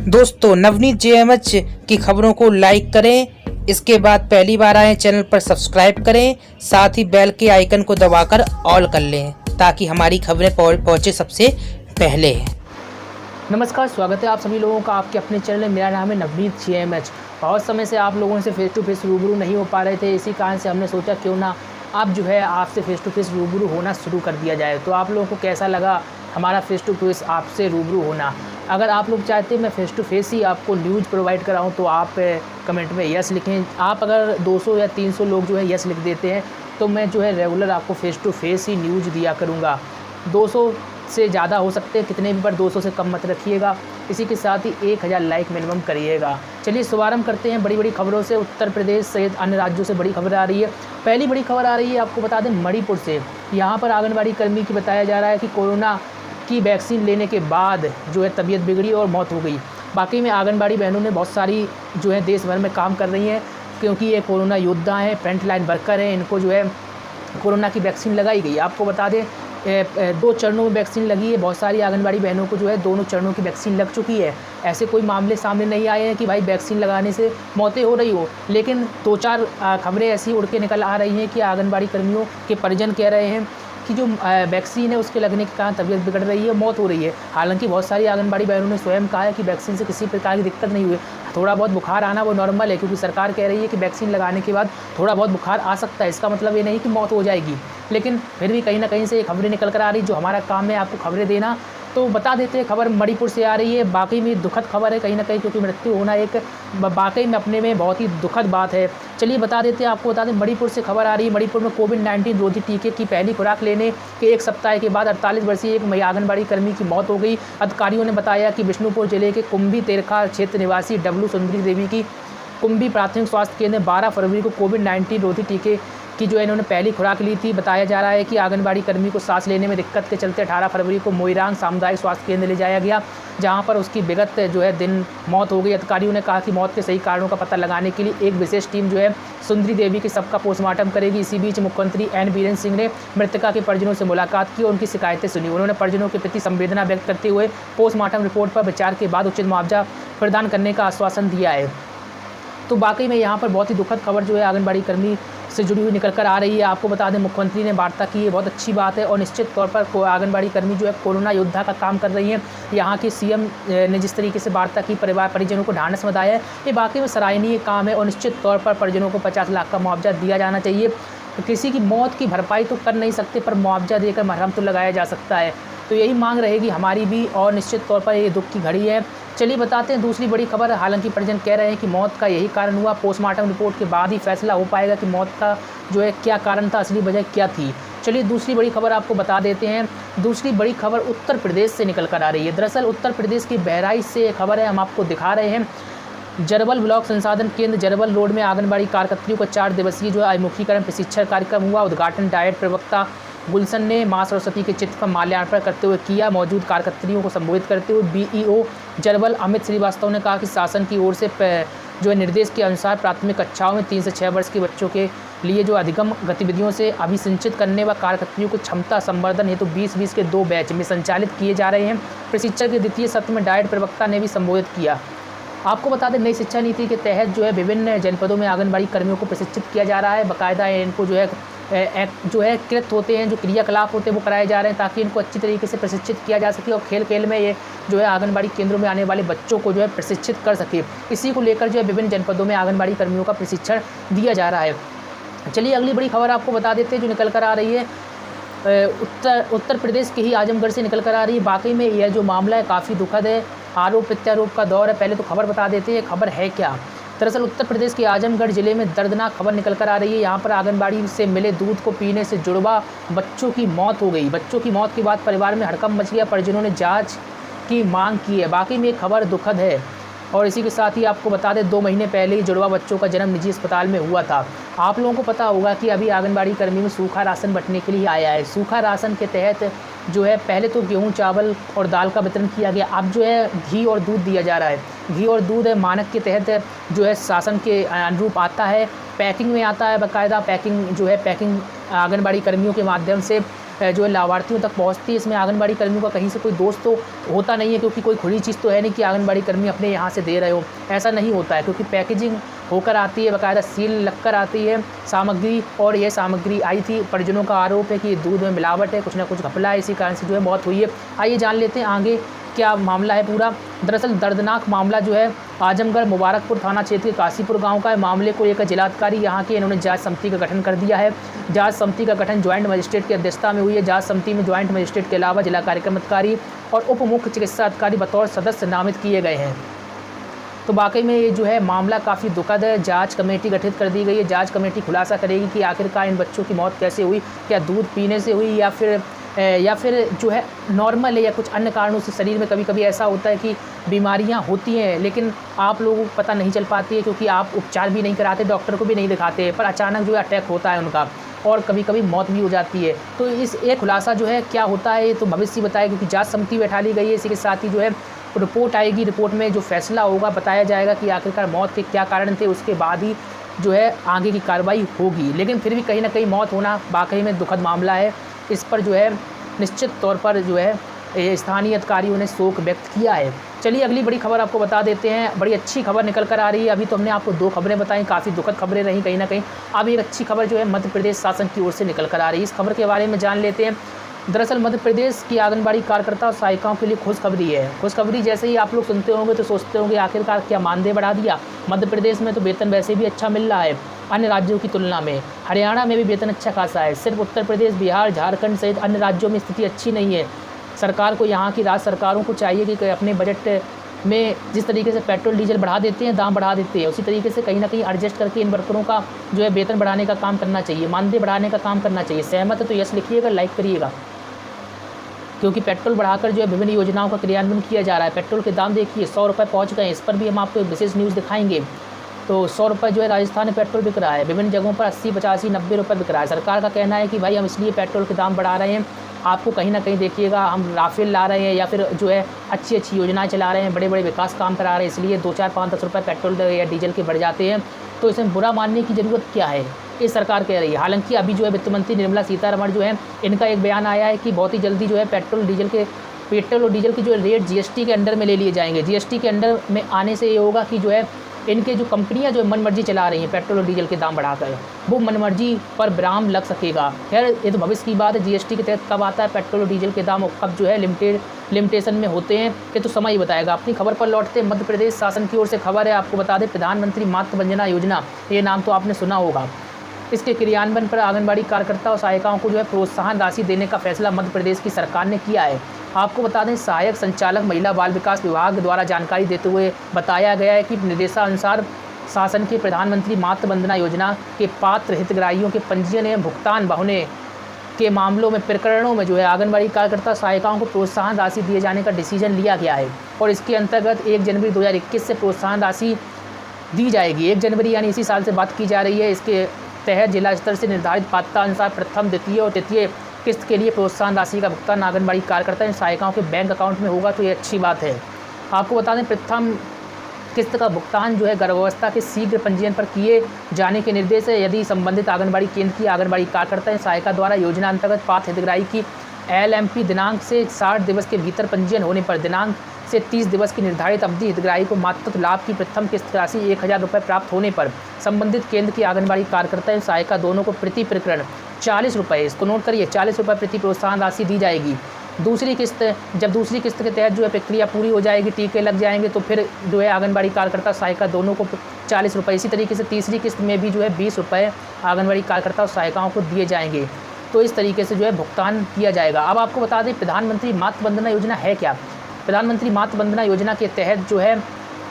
दोस्तों नवनीत जेएमएच की खबरों को लाइक करें। इसके बाद पहली बार आए चैनल पर सब्सक्राइब करें, साथ ही बेल के आइकन को दबाकर ऑल कर लें ताकि हमारी खबरें पहुंचे सबसे पहले। नमस्कार, स्वागत है आप सभी लोगों का आपके अपने चैनल में। मेरा नाम है नवनीत जेएमएच। बहुत समय से आप लोगों से फेस टू फेस रूबरू नहीं हो पा रहे थे, इसी कारण से हमने सोचा क्यों ना अब जो है आपसे फेस टू फेस रूबरू होना शुरू कर दिया जाए। तो आप लोगों को कैसा लगा हमारा फेस टू फेस आपसे रूबरू होना? अगर आप लोग चाहते हैं मैं फेस टू फेस ही आपको न्यूज़ प्रोवाइड कराऊं तो आप कमेंट में यस लिखें। आप अगर 200 या 300 लोग जो है यस लिख देते हैं तो मैं जो है रेगुलर आपको फेस टू फेस ही न्यूज़ दिया करूँगा। 200 से ज़्यादा हो सकते हैं कितने भी, पर 200 से कम मत रखिएगा। इसी के साथ ही 1000 लाइक मिनिमम करिएगा। चलिए शुभारंभ करते हैं बड़ी बड़ी खबरों से। उत्तर प्रदेश सहित अन्य राज्यों से बड़ी खबर आ रही है। पहली बड़ी खबर आ रही है, आपको बता दें, मणिपुर से। यहाँ पर आंगनबाड़ी कर्मी की बताया जा रहा है कि कोरोना की वैक्सीन लेने के बाद जो है तबीयत बिगड़ी और मौत हो गई। बाकी में आंगनबाड़ी बहनों ने बहुत सारी जो है देश भर में काम कर रही हैं, क्योंकि ये कोरोना योद्धा हैं, फ्रंट लाइन वर्कर हैं। इनको जो है कोरोना की वैक्सीन लगाई गई। आपको बता दें 2 चरणों में वैक्सीन लगी है। बहुत सारी आंगनबाड़ी बहनों को जो है दोनों चरणों की वैक्सीन लग चुकी है। ऐसे कोई मामले सामने नहीं आए हैं कि भाई वैक्सीन लगाने से मौतें हो रही हो, लेकिन 2-4 खबरें ऐसी उड़ के निकल आ रही हैं कि आंगनबाड़ी कर्मियों के परिजन कह रहे हैं कि जो वैक्सीन है उसके लगने के कारण तबीयत बिगड़ रही है, मौत हो रही है। हालांकि बहुत सारी आंगनबाड़ी बहनों ने स्वयं कहा है कि वैक्सीन से किसी प्रकार की दिक्कत नहीं हुई। थोड़ा बहुत बुखार आना वो नॉर्मल है, क्योंकि सरकार कह रही है कि वैक्सीन लगाने के बाद थोड़ा बहुत बुखार आ सकता है। इसका मतलब ये नहीं कि मौत हो जाएगी, लेकिन फिर भी कहीं ना कहीं से ये खबरें निकल कर आ रही। जो हमारा काम है आपको खबरें देना, तो बता देते हैं। खबर मणिपुर से आ रही है। वाकई में दुखद खबर है कहीं ना कहीं, क्योंकि मृत्यु होना एक वाकई में अपने में बहुत ही दुखद बात है। चलिए बता देते हैं, आपको बता दें मणिपुर से खबर आ रही है। मणिपुर में कोविड-19 रोधी टीके की पहली खुराक लेने के 1 सप्ताह के बाद 48 वर्षीय एक आंगनबाड़ी कर्मी की मौत हो गई। अधिकारियों ने बताया कि बिष्णुपुर जिले के कुंभी तेरखा क्षेत्र निवासी डब्लू सुंदरी देवी की कुंभी प्राथमिक स्वास्थ्य केंद्र में 12 फरवरी को कोविड-19 रोधी टीके की जो है इन्होंने पहली खुराक ली थी। बताया जा रहा है कि आंगनबाड़ी कर्मी को सांस लेने में दिक्कत के चलते 18 फरवरी को मोइरांग सामुदायिक स्वास्थ्य केंद्र ले जाया गया, जहां पर उसकी विगत जो है दिन मौत हो गई। अधिकारियों ने कहा कि मौत के सही कारणों का पता लगाने के लिए एक विशेष टीम जो है सुंदरी देवी के शव का पोस्टमार्टम करेगी। इसी बीच मुख्यमंत्री एन बीरेन सिंह ने मृतका के परिजनों से मुलाकात की और उनकी शिकायतें सुनी। उन्होंने परिजनों के प्रति संवेदना व्यक्त करते हुए पोस्टमार्टम रिपोर्ट पर विचार के बाद उचित मुआवजा प्रदान करने का आश्वासन दिया है। तो वाकई में यहाँ पर बहुत ही दुखद खबर जो है आंगनबाड़ी कर्मी से जुड़ी हुई निकल कर आ रही है। आपको बता दें मुख्यमंत्री ने वार्ता की, ये बहुत अच्छी बात है और निश्चित तौर पर आंगनबाड़ी कर्मी जो है कोरोना योद्धा का काम कर रही हैं। यहाँ की सीएम ने जिस तरीके से वार्ता की, परिवार परिजनों को ढांढस बंधाया है, ये वाकई में सराहनीय काम है और निश्चित तौर पर परिजनों को 50 लाख का मुआवजा दिया जाना चाहिए। किसी की मौत की भरपाई तो कर नहीं सकते, पर मुआवजा देकर मरहम तो लगाया जा सकता है। तो यही मांग रहेगी हमारी भी और निश्चित तौर पर ये दुख की घड़ी है। चलिए बताते हैं दूसरी बड़ी खबर। हालांकि परिजन कह रहे हैं कि मौत का यही कारण हुआ, पोस्टमार्टम रिपोर्ट के बाद ही फैसला हो पाएगा कि मौत का जो है क्या कारण था, असली वजह क्या थी। चलिए दूसरी बड़ी खबर आपको बता देते हैं। दूसरी बड़ी खबर उत्तर प्रदेश से निकल कर आ रही है। दरअसल उत्तर प्रदेश की बहराइच से खबर है, हम आपको दिखा रहे हैं। जरबल ब्लॉक संसाधन केंद्र जरबल रोड में आंगनबाड़ी कार्यकर्तियों का 4 दिवसीय जो है अभिमुखीकरण प्रशिक्षण कार्यक्रम हुआ। उद्घाटन डायट प्रवक्ता गुलशन ने मां सरस्वती के चित्र पर माल्यार्पण करते हुए किया। मौजूद कार्यकर्तियों को संबोधित करते हुए बीईओ जरबल अमित श्रीवास्तव ने कहा कि शासन की ओर से जो है निर्देश के अनुसार प्राथमिक कक्षाओं में 3 से 6 वर्ष के बच्चों के लिए जो अधिगम गतिविधियों से अभिसिंचित करने व कार्यकर्तियों को क्षमता संवर्धन हेतु 20-20 के 2 बैच में संचालित किए जा रहे हैं। प्रशिक्षण के द्वितीय सत्र में डायट प्रवक्ता ने भी संबोधित किया। आपको बता दें नई शिक्षा नीति के तहत जो है विभिन्न जनपदों में आंगनबाड़ी कर्मियों को प्रशिक्षित किया जा रहा है। बाकायदा इनको जो है कृत होते हैं, जो क्रियाकलाप होते हैं वो कराए जा रहे हैं, ताकि इनको अच्छी तरीके से प्रशिक्षित किया जा सके और खेल खेल में ये जो है आंगनबाड़ी केंद्रों में आने वाले बच्चों को जो है प्रशिक्षित कर सके। इसी को लेकर जो है विभिन्न जनपदों में आंगनबाड़ी कर्मियों का प्रशिक्षण दिया जा रहा है। चलिए अगली बड़ी खबर आपको बता देते हैं जो निकल कर आ रही है उत्तर प्रदेश के ही आजमगढ़ से निकल कर आ रही है। वाकई में यह जो मामला है काफ़ी दुखद है, आरोप प्रत्यारोप का दौर है। पहले तो खबर बता देते हैं, खबर है क्या। दरअसल उत्तर प्रदेश के आजमगढ़ जिले में दर्दनाक खबर निकल कर आ रही है। यहाँ पर आंगनबाड़ी से मिले दूध को पीने से जुड़वा बच्चों की मौत हो गई। बच्चों की मौत के बाद परिवार में हड़कंप मच गया। परिजनों ने जांच की मांग की है। वाकई में खबर दुखद है। और इसी के साथ ही आपको बता दें 2 महीने पहले ही जुड़वा बच्चों का जन्म निजी अस्पताल में हुआ था। आप लोगों को पता होगा कि अभी आंगनबाड़ी कर्मी में सूखा राशन बंटने के लिए आया है। सूखा राशन के तहत जो है पहले तो गेहूं, चावल और दाल का वितरण किया गया, अब जो है घी और दूध दिया जा रहा है। घी और दूध है मानक के तहत जो है शासन के अनुरूप आता है, पैकिंग में आता है। बाकायदा पैकिंग जो है पैकिंग आंगनबाड़ी कर्मियों के माध्यम से जो है लाभार्थियों तक पहुंचती है। इसमें आंगनबाड़ी कर्मियों का कहीं से कोई दोष तो होता नहीं है, क्योंकि कोई खुली चीज़ तो है नहीं कि आंगनबाड़ी कर्मी अपने यहाँ से दे रहे हो, ऐसा नहीं होता है, क्योंकि पैकेजिंग होकर आती है, बाकायदा सील लगकर आती है सामग्री। और यह सामग्री आई थी, परिजनों का आरोप है कि दूध में मिलावट है, कुछ ना कुछ घपला है, इसी कारण से जो है मौत हुई है। आइए जान लेते हैं आगे क्या मामला है पूरा। दरअसल दर्दनाक मामला जो है आजमगढ़ मुबारकपुर थाना क्षेत्र के काशीपुर गांव का है। मामले को लेकर जिलाधिकारी यहाँ के इन्होंने जांच समिति का गठन कर दिया है। जांच समिति का गठन ज्वाइंट मजिस्ट्रेट की अध्यक्षता में हुई है। जांच समिति में ज्वाइंट मजिस्ट्रेट के अलावा जिला कार्यक्रम अधिकारी और उप मुख्य चिकित्सा अधिकारी बतौर सदस्य नामित किए गए हैं। तो वाकई में ये जो है मामला काफ़ी दुखद है। जांच कमेटी गठित कर दी गई है। जांच कमेटी खुलासा करेगी कि आखिरकार इन बच्चों की मौत कैसे हुई, क्या दूध पीने से हुई या फिर जो है नॉर्मल है या कुछ अन्य कारणों से। शरीर में कभी कभी ऐसा होता है कि बीमारियां होती हैं लेकिन आप लोगों को पता नहीं चल पाती है, क्योंकि आप उपचार भी नहीं कराते, डॉक्टर को भी नहीं दिखाते, पर अचानक जो है अटैक होता है उनका और कभी कभी मौत भी हो जाती है। तो इस एक खुलासा जो है क्या होता है ये तो भविष्य बताए, क्योंकि जाँच समिति बैठा ली गई है। इसी के साथ ही जो है रिपोर्ट आएगी, रिपोर्ट में जो फैसला होगा बताया जाएगा कि आखिरकार मौत के क्या कारण थे, उसके बाद ही जो है आगे की कार्रवाई होगी। लेकिन फिर भी कहीं ना कहीं मौत होना वाकई में दुखद मामला है। इस पर जो है निश्चित तौर पर जो है स्थानीय अधिकारियों ने शोक व्यक्त किया है। चलिए अगली बड़ी खबर आपको बता देते हैं। बड़ी अच्छी खबर निकल कर आ रही है। अभी तो हमने आपको 2 खबरें बताई, काफ़ी दुखद खबरें रहीं कहीं ना कहीं। अब एक अच्छी खबर जो है मध्य प्रदेश शासन की ओर से निकल कर आ रही है। इस खबर के बारे में जान लेते हैं। दरअसल मध्य प्रदेश की आंगनबाड़ी कार्यकर्ता और सहायिकाओं के लिए खुशखबरी है। खुशखबरी जैसे ही आप लोग सुनते होंगे तो सोचते होंगे आखिरकार क्या मानदेय बढ़ा दिया। मध्य प्रदेश में तो वेतन वैसे भी अच्छा मिल रहा है अन्य राज्यों की तुलना में। हरियाणा में भी वेतन अच्छा खासा है। सिर्फ उत्तर प्रदेश, बिहार, झारखंड सहित अन्य राज्यों में स्थिति अच्छी नहीं है। सरकार को, यहाँ की राज्य सरकारों को चाहिए कि अपने बजट में जिस तरीके से पेट्रोल डीजल बढ़ा देते हैं, दाम बढ़ा देते हैं, उसी तरीके से कहीं ना कहीं एडजस्ट करके इन वर्करों का जो है वेतन बढ़ाने का काम करना चाहिए, मानदेय बढ़ाने का काम करना चाहिए। सहमत है तो यस लिखिएगा, लाइक करिएगा, क्योंकि पेट्रोल बढ़ाकर जो है विभिन्न योजनाओं का क्रियान्वयन किया जा रहा है। पेट्रोल के दाम देखिए 100 रुपये पहुँच गए। इस पर भी हम आपको एक विशेष न्यूज़ दिखाएंगे। तो 100 रुपये जो है राजस्थान में पेट्रोल बिक रहा है, विभिन्न जगहों पर 80, 85, 90 रुपये बिक रहा है। सरकार का कहना है कि भाई हम इसलिए पेट्रोल के दाम बढ़ा रहे हैं, आपको कहीं ना कहीं देखिएगा हम राफेल ला रहे हैं या फिर जो है अच्छी अच्छी योजनाएं चला रहे हैं, बड़े बड़े विकास काम करा रहे हैं, इसलिए 2, 4, 5, 10 रुपये पेट्रोल या डीजल के बढ़ जाते हैं। तो इसमें बुरा मानने की ज़रूरत क्या है, ये सरकार कह रही है। हालांकि अभी जो है वित्त मंत्री निर्मला सीतारमण जो है इनका एक बयान आया है कि बहुत ही जल्दी जो है पेट्रोल और डीजल के जो रेट जीएसटी के अंडर में ले लिए जाएंगे। जीएसटी के अंडर में आने से ये होगा कि जो है इनके जो कंपनियां जो मनमर्जी चला रही हैं पेट्रोल और डीजल के दाम बढ़ाकर, वो मनमर्जी पर विराम लग सकेगा। खैर ये तो भविष्य की बात है। जीएसटी के तहत कब आता है पेट्रोल और डीजल के दाम और कब जो है लिमिटेशन में होते हैं, ये तो समय ही बताएगा। अपनी खबर पर लौटते हैं। मध्य प्रदेश शासन की ओर से खबर है, आपको बता दें प्रधानमंत्री मातृ वंदना योजना, ये नाम तो आपने सुना होगा। इसके क्रियान्वयन पर आंगनबाड़ी कार्यकर्ता और सहायिकाओं को जो है प्रोत्साहन राशि देने का फैसला मध्य प्रदेश की सरकार ने किया है। आपको बता दें सहायक संचालक महिला बाल विकास विभाग द्वारा जानकारी देते हुए बताया गया है कि निर्देशानुसार शासन के प्रधानमंत्री मातृ वंदना योजना के पात्र हितग्राहियों के पंजीयन एवं भुगतान होने के मामलों में प्रकरणों में जो है आंगनबाड़ी कार्यकर्ता सहायिकाओं को प्रोत्साहन राशि दिए जाने का डिसीजन लिया गया है। और इसके अंतर्गत 1 जनवरी 2021 से प्रोत्साहन राशि दी जाएगी। 1 जनवरी यानी इसी साल से बात की जा रही है। इसके तहत जिला स्तर से निर्धारित पात्रता अनुसार प्रथम, द्वितीय और तृतीय किस्त के लिए प्रोत्साहन राशि का भुगतान आंगनबाड़ी कार्यकर्ता एवं सहायिकाओं के बैंक अकाउंट में होगा। तो ये अच्छी बात है। आपको बता दें प्रथम किस्त का भुगतान जो है गर्भावस्था के शीघ्र पंजीयन पर किए जाने के निर्देश है। यदि संबंधित आंगनबाड़ी केंद्र की आंगनबाड़ी कार्यकर्ता एवं सहायिका द्वारा योजना अंतर्गत पात्र हितग्राही की LMP दिनांक से 60 दिवस के भीतर पंजीयन होने पर दिनांक से 30 दिवस की निर्धारित अवधि हितग्राही को मातृत्व लाभ की प्रथम किस्त राशि 1000 रुपये प्राप्त होने पर संबंधित केंद्र की आंगनबाड़ी कार्यकर्ता एवं सहायिका दोनों को प्रति प्रकरण 40 रुपये, इसको नोट करिए, 40 रुपये प्रति प्रोत्साहन राशि दी जाएगी। दूसरी किस्त, जब दूसरी किस्त के तहत जो है प्रक्रिया पूरी हो जाएगी, टीके लग जाएंगे, तो फिर जो है आंगनबाड़ी कार्यकर्ता सहायिका दोनों को 40 रुपये। इसी तरीके से तीसरी किस्त में भी जो है 20 रुपये आंगनबाड़ी कार्यकर्ता और सहायिकाओं को दिए जाएंगे। तो इस तरीके से जो है भुगतान किया जाएगा। अब आपको बता दें प्रधानमंत्री मातृ वंदना योजना है क्या। प्रधानमंत्री मातृ वंदना योजना के तहत जो है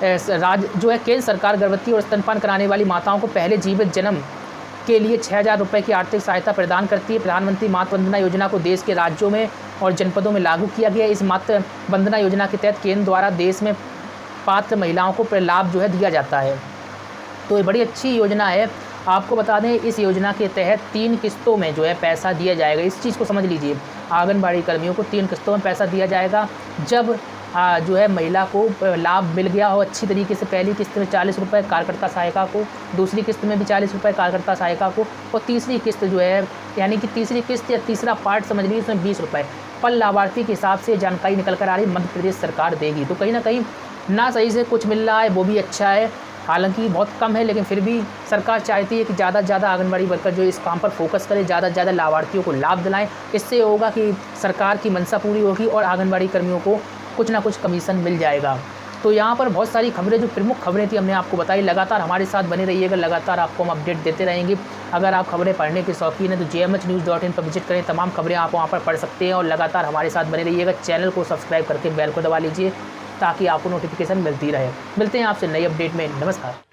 केंद्र सरकार गर्भवती और स्तनपान कराने वाली माताओं को पहले जीवित जन्म के लिए 6000 रुपये की आर्थिक सहायता प्रदान करती है। प्रधानमंत्री मातृ वंदना योजना को देश के राज्यों में और जनपदों में लागू किया गया। इस मातृ वंदना योजना के तहत केंद्र द्वारा देश में पात्र महिलाओं को लाभ जो है दिया जाता है। तो ये बड़ी अच्छी योजना है। आपको बता दें इस योजना के तहत 3 किस्तों में जो है पैसा दिया जाएगा। इस चीज़ को समझ लीजिए, आंगनबाड़ी कर्मियों को 3 किस्तों में पैसा दिया जाएगा। जब जो है महिला को लाभ मिल गया हो अच्छी तरीके से। पहली किस्त में 40 रुपये कार्यकर्ता सहायिका को, दूसरी किस्त में भी 40 रुपये कार्यकर्ता सहायिका को, और तीसरी किस्त जो है यानी कि तीसरी किस्त या तीसरा पार्ट समझ लीजिए इसमें 20 रुपये पर लाभार्थी के हिसाब से जानकारी निकल कर आ रही मध्य प्रदेश सरकार देगी। तो कहीं ना कहीं ना सही से कुछ मिल रहा है, वो भी अच्छा है, हालांकि बहुत कम है, लेकिन फिर भी सरकार चाहती है कि ज़्यादा से ज़्यादा आंगनबाड़ी वर्कर जो इस काम पर फोकस करें, ज़्यादा से ज़्यादा लाभार्थियों को लाभ दिलाएं। इससे होगा कि सरकार की मंशा पूरी होगी और आंगनबाड़ी कर्मियों को कुछ ना कुछ कमीशन मिल जाएगा। तो यहाँ पर बहुत सारी खबरें, जो प्रमुख खबरें थी हमने आपको बताई। लगातार हमारे साथ बने रहिएगा, लगातार आपको हम अपडेट देते रहेंगे। अगर आप खबरें पढ़ने के शौकीन हैं तो gmhnews.in पर विजिट करें, तमाम खबरें आप वहाँ पर पढ़ सकते हैं। और लगातार हमारे साथ बने रहिएगा, चैनल को सब्सक्राइब करके बेल को दबा लीजिए ताकि आपको नोटिफिकेशन मिलती रहे। मिलते हैं आपसे नई अपडेट में। नमस्कार।